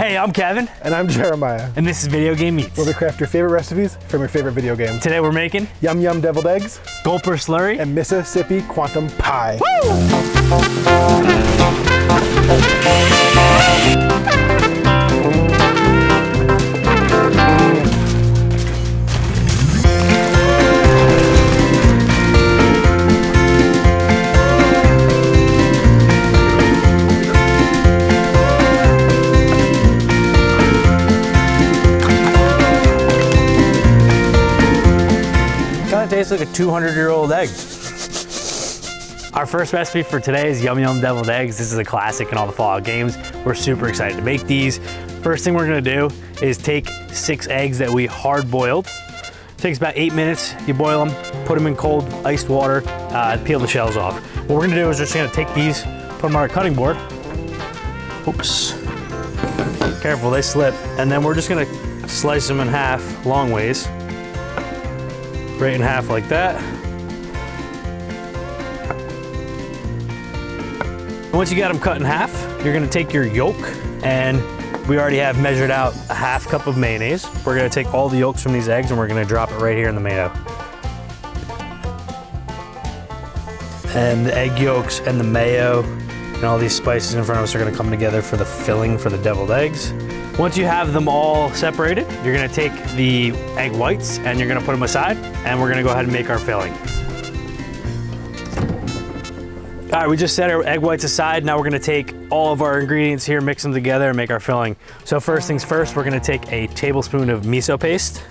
Hey, I'm Kevin. And I'm Jeremiah. And this is Video Game Eats, where we craft your favorite recipes from your favorite video game. Today we're making Yum Yum Deviled Eggs, Gulper Slurry, and Mississippi Quantum Pie. Tastes like a 200-year-old egg. Our first recipe for today is Yum Yum Deviled Eggs. This is a classic in all the Fallout games. We're super excited to make these. First thing we're gonna do is take 6 eggs that we hard boiled. Takes about 8 minutes. You boil them, put them in cold iced water, peel the shells off. What we're gonna do is just gonna take these, put them on our cutting board. Oops. Careful, they slip. And then we're just gonna slice them in half long ways. Right in half like that. And once you got them cut in half, you're gonna take your yolk, and we already have measured out a half cup of mayonnaise. We're gonna take all the yolks from these eggs and we're gonna drop it right here in the mayo. And the egg yolks and the mayo and all these spices in front of us are gonna come together for the filling for the deviled eggs. Once you have them all separated, you're gonna take the egg whites and you're gonna put them aside, and we're gonna go ahead and make our filling. All right, we just set our egg whites aside. Now we're gonna take all of our ingredients here, mix them together, and make our filling. So first things first, we're gonna take a tablespoon of miso paste,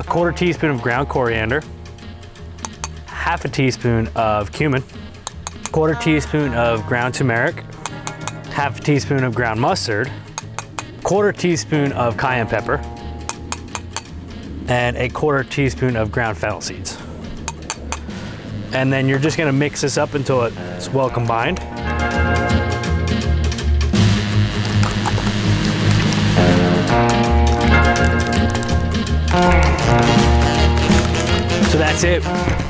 a 1/4 teaspoon of ground coriander, half a teaspoon of cumin, 1/4 teaspoon of ground turmeric, half a teaspoon of ground mustard, 1/4 teaspoon of cayenne pepper, and a 1/4 teaspoon of ground fennel seeds. And then you're just gonna mix this up until it's well combined. So that's it.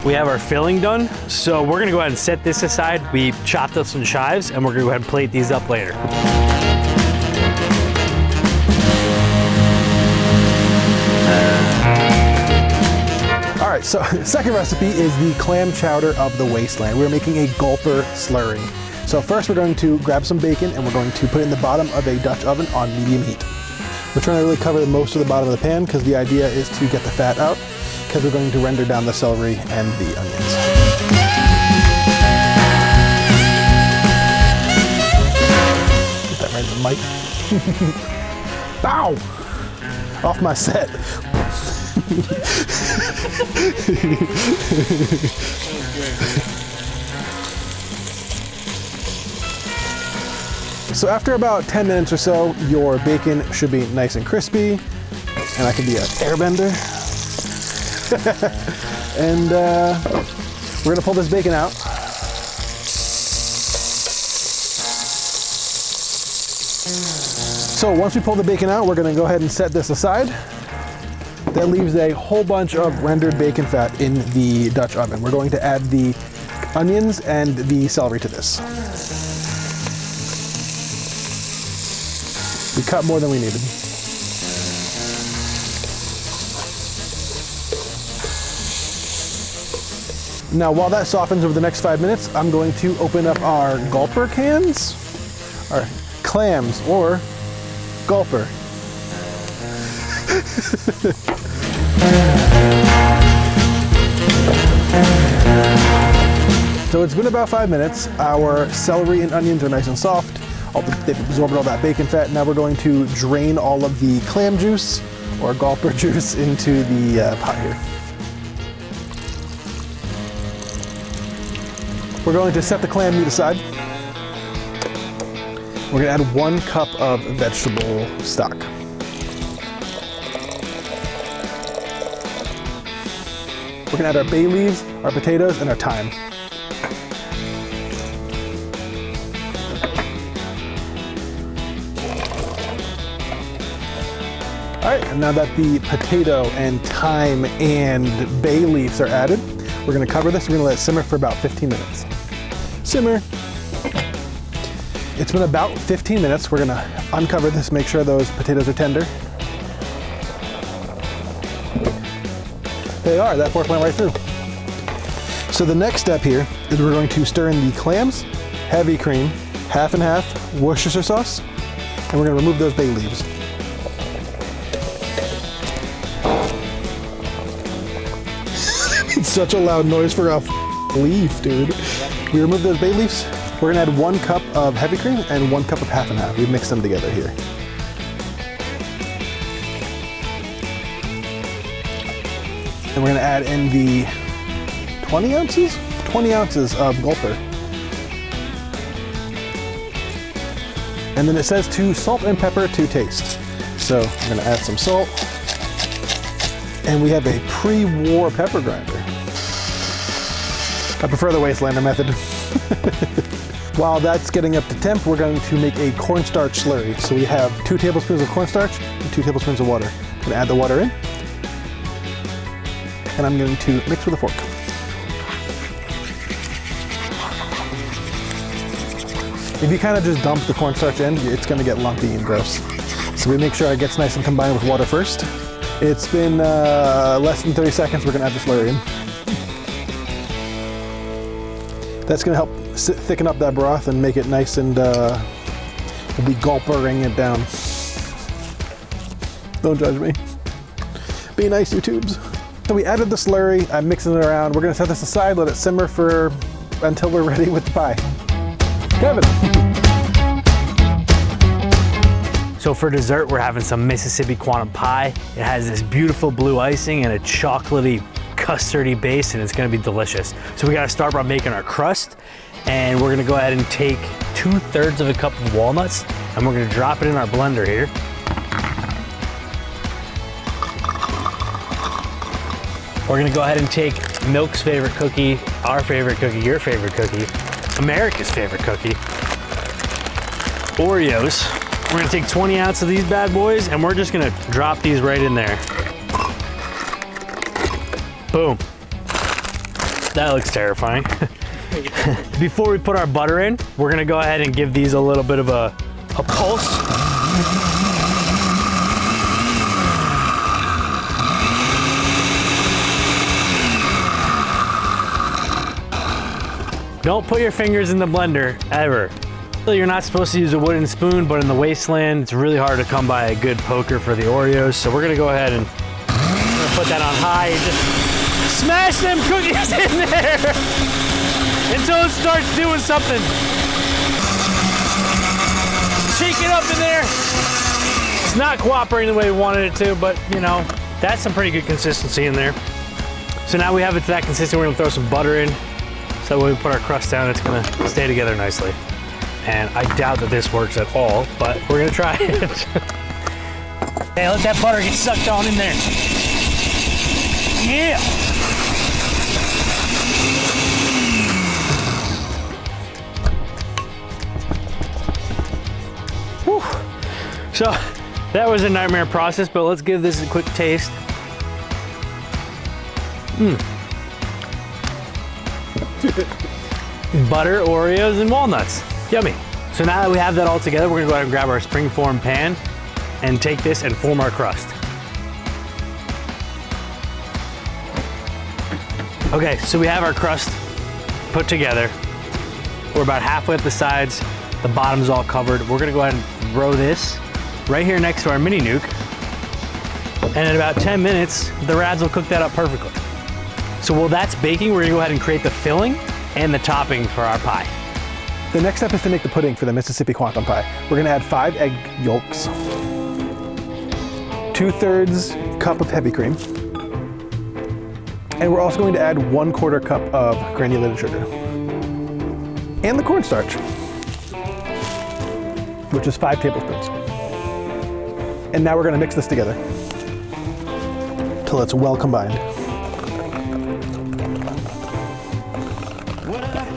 We have our filling done. So we're gonna go ahead and set this aside. We chopped up some chives and we're gonna go ahead and plate these up later. All right, so second recipe is the clam chowder of the wasteland. We're making a Gulper Slurry. So first we're going to grab some bacon and we're going to put it in the bottom of a Dutch oven on medium heat. We're trying to really cover most of the bottom of the pan because the idea is to get the fat out, because we're going to render down the celery and the onions. Get that right in the mic. Bow! Off my set. So after about 10 minutes or so, your bacon should be nice and crispy, and I can be an airbender. And we're gonna pull this bacon out. So once we pull the bacon out, we're gonna go ahead and set this aside. That leaves a whole bunch of rendered bacon fat in the Dutch oven. We're going to add the onions and the celery to this. We cut more than we needed. Now, while that softens over the next 5 minutes, I'm going to open up our gulper cans, or clams, or gulper. So it's been about 5 minutes. Our celery and onions are nice and soft. They've absorbed all that bacon fat. Now we're going to drain all of the clam juice, or gulper juice, into the pot here. We're going to set the clam meat aside. We're gonna add 1 cup of vegetable stock. We're gonna add our bay leaves, our potatoes, and our thyme. All right, and now that the potato and thyme and bay leaves are added, we're gonna cover this. We're gonna let it simmer for about 15 minutes. Simmer. It's been about 15 minutes. We're gonna uncover this, make sure those potatoes are tender. They are, that fork went right through. So the next step here is we're going to stir in the clams, heavy cream, half and half Worcestershire sauce, and we're gonna remove those bay leaves. It's such a loud noise for a leaf, dude. We remove those bay leaves. We're gonna add 1 cup of heavy cream and 1 cup of half and half. We mix them together here. And we're gonna add in the 20 ounces? 20 ounces of Gulper. And then it says to salt and pepper to taste. So I'm gonna add some salt. And we have a pre-war pepper grinder. I prefer the Wastelander method. While that's getting up to temp, we're going to make a cornstarch slurry. So we have 2 tablespoons of cornstarch and 2 tablespoons of water. I'm gonna add the water in. And I'm going to mix with a fork. If you kind of just dump the cornstarch in, it's gonna get lumpy and gross. So we make sure it gets nice and combined with water first. It's been less than 30 seconds, we're gonna add the slurry in. That's gonna help thicken up that broth and make it nice, and we'll be gulpering it down. Don't judge me. Be nice, YouTubes. So we added the slurry, I'm mixing it around. We're gonna set this aside, let it simmer until we're ready with the pie. Kevin. So for dessert, we're having some Mississippi quantum pie. It has this beautiful blue icing and a chocolatey, custardy base, and it's gonna be delicious. So we gotta start by making our crust, and we're gonna go ahead and take 2/3 of a cup of walnuts, and we're gonna drop it in our blender here. We're gonna go ahead and take Milk's favorite cookie, our favorite cookie, your favorite cookie, America's favorite cookie, Oreos. We're gonna take 20 ounces of these bad boys, and we're just gonna drop these right in there. Boom. That looks terrifying. Before we put our butter in, we're gonna go ahead and give these a little bit of a pulse. Don't put your fingers in the blender, ever. You're not supposed to use a wooden spoon, but in the wasteland, it's really hard to come by a good poker for the Oreos. So we're gonna go ahead and put that on high and just smash them cookies in there until it starts doing something. Shake it up in there. It's not cooperating the way we wanted it to, but you know, that's some pretty good consistency in there. So now we have it to that consistency, we're gonna throw some butter in. So when we put our crust down, it's gonna stay together nicely. And I doubt that this works at all, but we're gonna try it. Hey, let that butter get sucked on in there. Yeah! Whew. So that was a nightmare process, but let's give this a quick taste. Butter, Oreos, and walnuts. Yummy. So now that we have that all together, we're gonna go ahead and grab our springform pan and take this and form our crust. Okay, so we have our crust put together. We're about halfway up the sides. The bottom's all covered. We're gonna go ahead and throw this right here next to our mini nuke. And in about 10 minutes, the rads will cook that up perfectly. So while that's baking, we're gonna go ahead and create the filling and the topping for our pie. The next step is to make the pudding for the Mississippi quantum pie. We're gonna add 5 egg yolks, 2/3 cup of heavy cream, and we're also going to add 1/4 cup of granulated sugar, and the cornstarch, which is 5 tablespoons. And now we're gonna mix this together till it's well combined.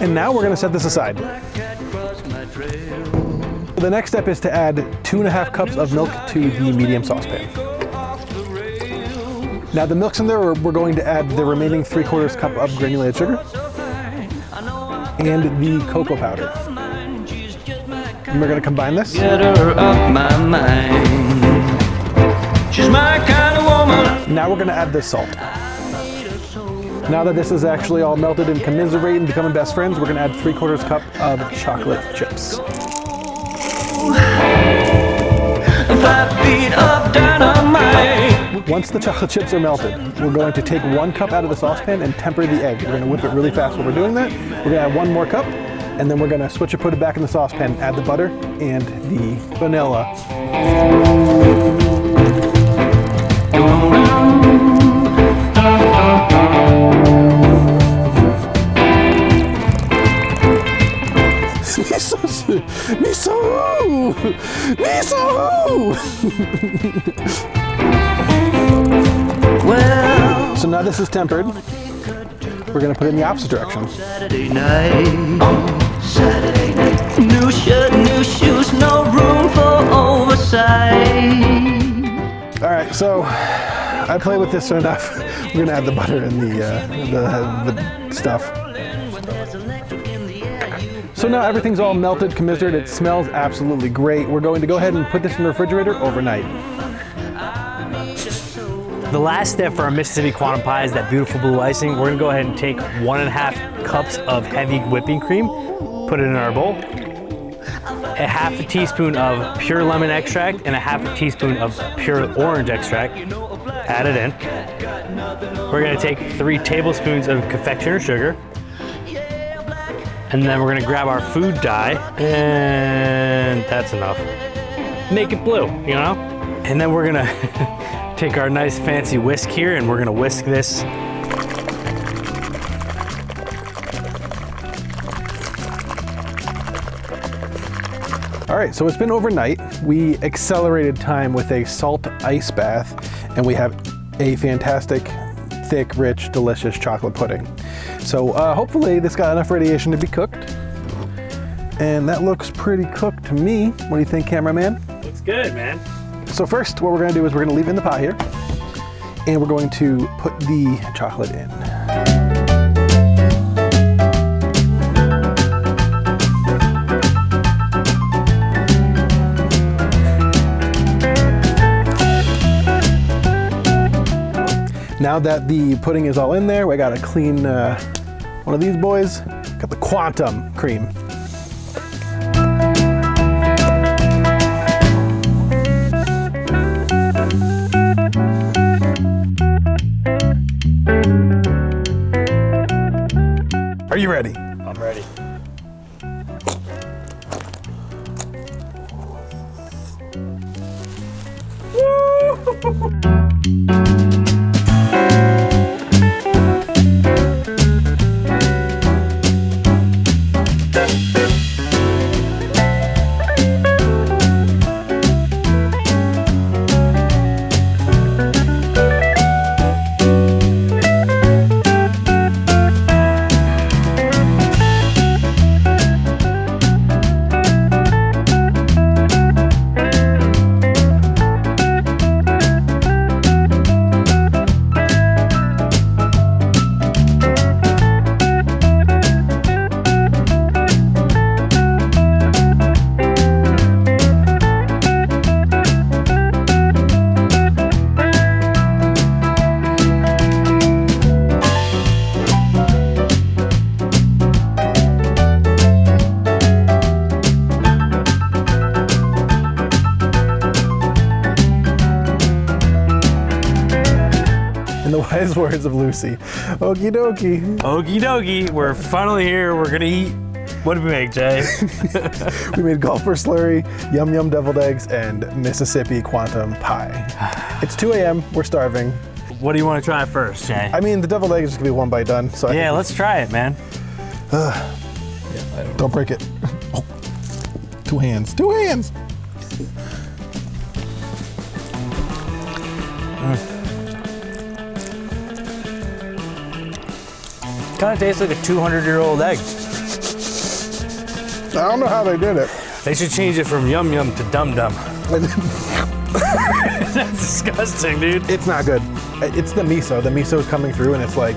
And now we're gonna set this aside. The next step is to add 2.5 cups of milk to the medium saucepan. Now the milk's in there, we're going to add the remaining 3/4 cup of granulated sugar and the cocoa powder. And we're gonna combine this. Get her off my mind. She's my kind of woman. Now we're gonna add the salt. Now that this is actually all melted and commiserate and becoming best friends, we're gonna add 3/4 cup of chocolate chips. 5 feet of dynamite. Once the chocolate chips are melted, we're going to take 1 cup out of the saucepan and temper the egg. We're gonna whip it really fast while we're doing that. We're gonna add 1 more cup, and then we're gonna switch it, put it back in the saucepan, add the butter and the vanilla. Miso! Well, So now this is tempered. We're gonna put it in the opposite direction. Saturday night, new shirt, new shoes, no room for oversight. All right, so I play with this enough. We're gonna add the butter and the stuff. So now everything's all melted, commiserate. It smells absolutely great. We're going to go ahead and put this in the refrigerator overnight. The last step for our Mississippi quantum pie is that beautiful blue icing. We're gonna go ahead and take 1.5 cups of heavy whipping cream, put it in our bowl, 1/2 teaspoon of pure lemon extract and 1/2 teaspoon of pure orange extract, add it in. We're gonna take 3 tablespoons of confectioner sugar, and then we're gonna grab our food dye, and that's enough. Make it blue, you know? And then we're gonna take our nice fancy whisk here, and we're gonna whisk this. All right, so it's been overnight. We accelerated time with a salt ice bath, and we have a fantastic, thick, rich, delicious chocolate pudding. So hopefully this got enough radiation to be cooked. And that looks pretty cooked to me. What do you think, cameraman? Looks good, man. So first, what we're gonna do is we're gonna leave it in the pot here, and we're going to put the chocolate in. Now that the pudding is all in there, I gotta clean one of these boys. Got the quantum cream. Are you ready? I'm ready. The wise words of Lucy. Okie dokie. Okie dokie, we're finally here. We're gonna eat. What did we make, Jay? We made Gulper Slurry, Yum Yum deviled eggs, and Mississippi quantum pie. It's 2 a.m. We're starving. What do you want to try first, Jay? I mean, the deviled egg is just gonna be 1 bite done. So Yeah, let's try it, man. Don't break it. Oh. 2 hands. 2 hands. Kind of tastes like a 200-year-old egg. I don't know how they did it. They should change it from Yum Yum to Dum Dum. That's disgusting, dude. It's not good. It's the miso. The miso is coming through, and it's like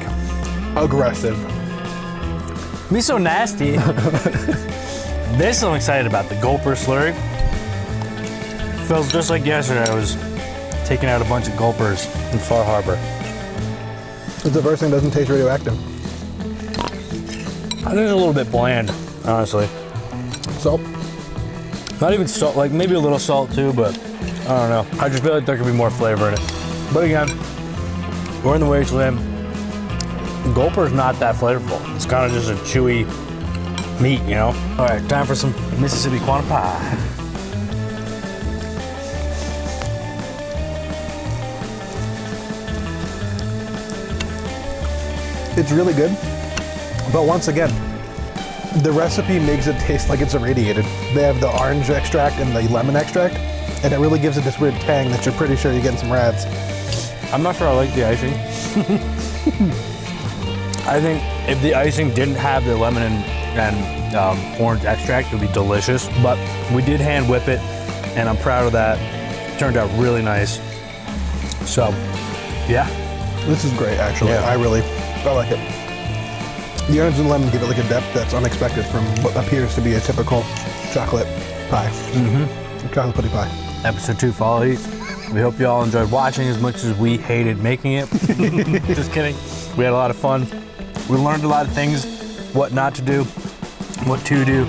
aggressive. Miso nasty. This I'm excited about, the Gulper Slurry. Feels just like yesterday I was taking out a bunch of gulpers in Far Harbor. It's the first thing that doesn't taste radioactive. I think it's a little bit bland, honestly. Salt? Not even salt, like maybe a little salt too, but I don't know. I just feel like there could be more flavor in it. But again, we're in the wasteland. Gulper's not that flavorful. It's kind of just a chewy meat, you know? All right, time for some Mississippi quantum pie. It's really good, but once again, the recipe makes it taste like it's irradiated. They have the orange extract and the lemon extract, and it really gives it this weird tang that you're pretty sure you're getting some rads. I'm not sure I like the icing. I think if the icing didn't have the lemon and orange extract, it would be delicious. But we did hand whip it, and I'm proud of that. It turned out really nice. So, yeah. This is great, actually. Yeah. I like it. The orange and lemon give it like a depth that's unexpected from what appears to be a typical chocolate pie. Mm-hmm. Chocolate putty pie. Episode 2 fall heat. We hope you all enjoyed watching as much as we hated making it. Just kidding. We had a lot of fun. We learned a lot of things, what not to do, what to do.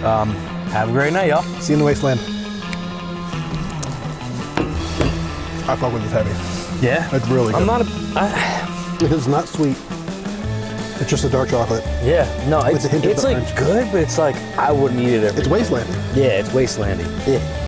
Have a great night, y'all. See you in the wasteland. I fuck with this heavy. Yeah? It's really good. I'm not It's not sweet. It's just a dark chocolate. yeah, no, With a hint of it's the like orange. good, but it's like, I wouldn't eat it every It's wasteland. Yeah, it's wastelandy. Yeah.